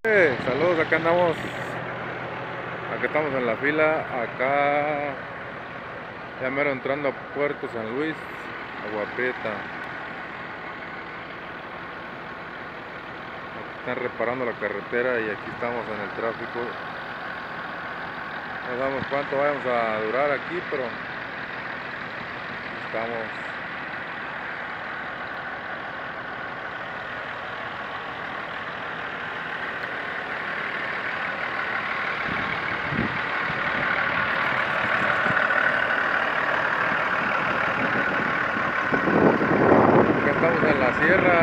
Saludos, acá andamos, acá estamos en la fila, acá ya mero entrando a Puerto San Luis, Agua Prieta. Aquí están reparando la carretera y aquí estamos en el tráfico. No sabemos cuánto vamos a durar aquí, pero estamos. Acá estamos en la sierra.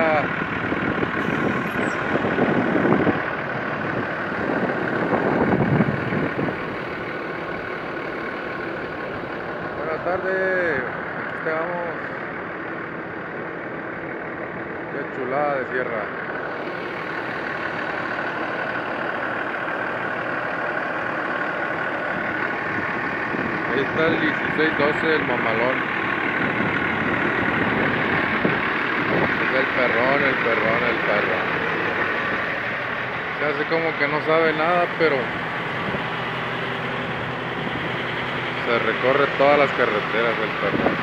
Buenas tardes, aquí estamos. Qué chulada de sierra. Ahí está el 1612, el mamalón. Es el perrón, el perrón, el perrón. Se hace como que no sabe nada, pero se recorre todas las carreteras del perrón.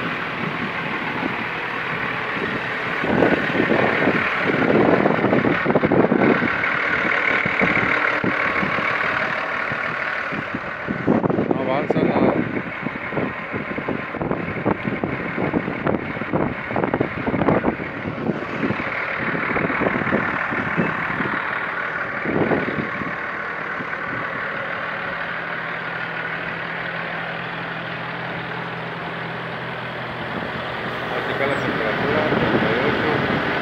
No avanza nada. Acá la temperatura 38.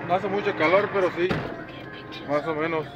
No hace mucho calor, pero sí, más o menos.